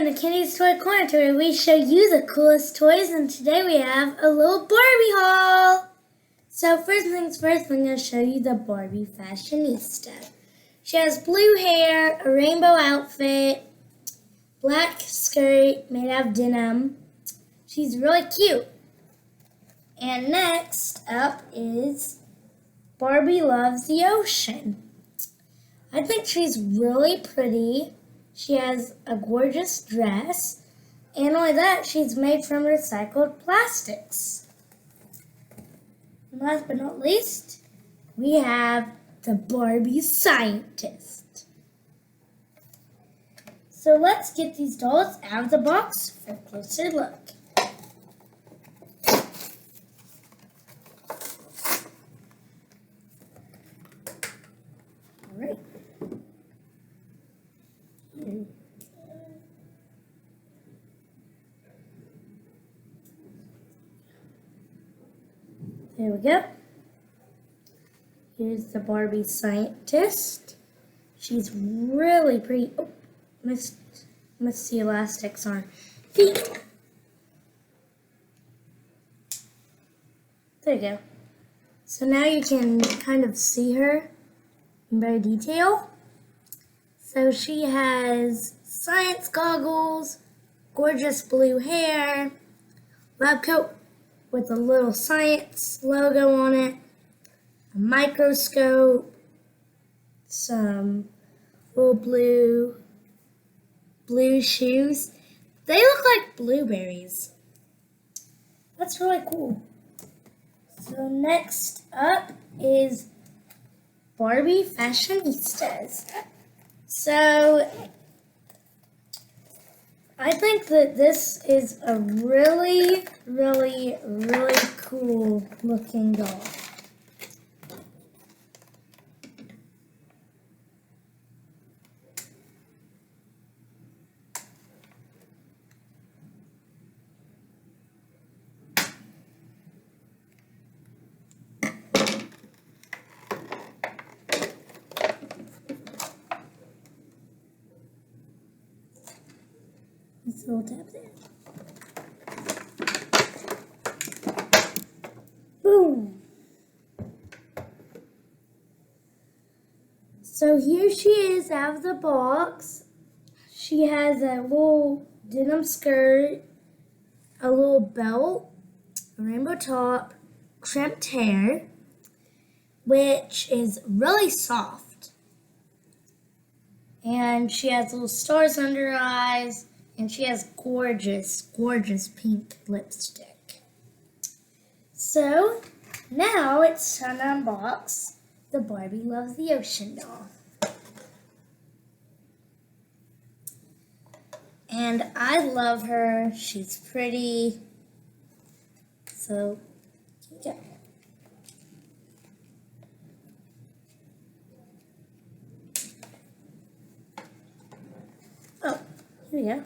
welcome to Kenny's Toy Corner, where we show you the coolest toys, and today we have a little Barbie haul. So first things first, I'm going to show you the Barbie fashionista. She has blue hair, a rainbow outfit, black skirt made out of denim. She's really cute. And next up is Barbie Loves the Ocean. I think she's really pretty. She has a gorgeous dress, and only that, she's made from recycled plastics. And last but not least, we have the Barbie scientist. So let's get these dolls out of the box for a closer look. All right. There we go. Here's the Barbie scientist. She's really pretty. Oh, missed the elastics on her feet. There you go. So now you can kind of see her in better detail. So she has science goggles, gorgeous blue hair, lab coat with a little science logo on it, a microscope, some little blue shoes. They look like blueberries. That's really cool. So next up is Barbie fashionistas. So I think that this is a really, really, really cool looking doll. This little tap there. Boom! So here she is out of the box. She has a little denim skirt, a little belt, a rainbow top, crimped hair, which is really soft. And she has little stars under her eyes. And she has gorgeous, gorgeous pink lipstick. So, now it's time to unbox the Barbie Loves the Ocean doll. And I love her. She's pretty. So, yeah. Oh, here we go.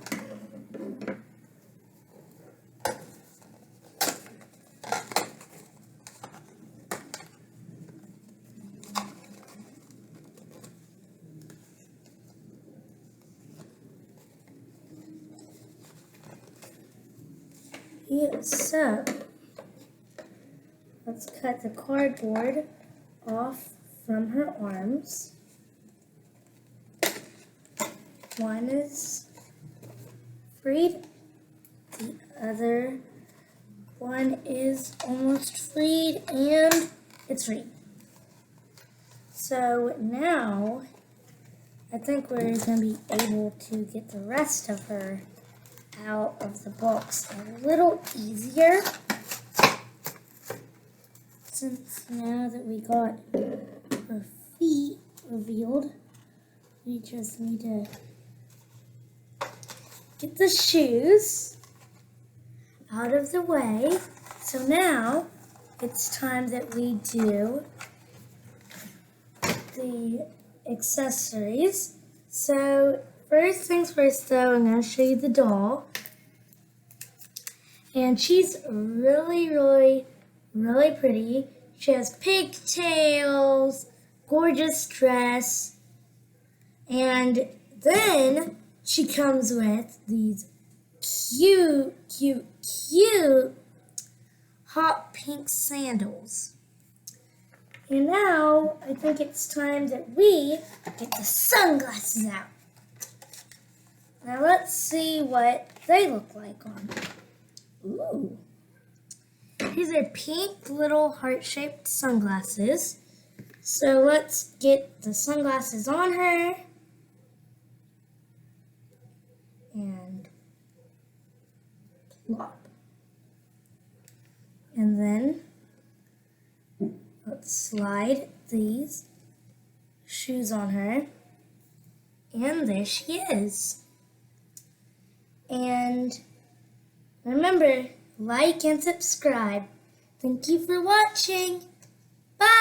Yeah, so let's cut the cardboard off from her arms. One is freed, the other one is almost freed, and it's freed. So now I think we're going to be able to get the rest of her out of the box a little easier, since now that we got her feet revealed, we just need to get the shoes out of the way. So now it's time that we do the accessories. So first things first though, I'm going to show you the doll. And she's really, really, really pretty. She has pigtails, gorgeous dress, and then she comes with these cute hot pink sandals. And now I think it's time that we get the sunglasses out. Now let's see what they look like on. Ooh. These are pink little heart-shaped sunglasses. So let's get the sunglasses on her. And plop. And then let's slide these shoes on her. And there she is. And remember, like and subscribe. Thank you for watching. Bye!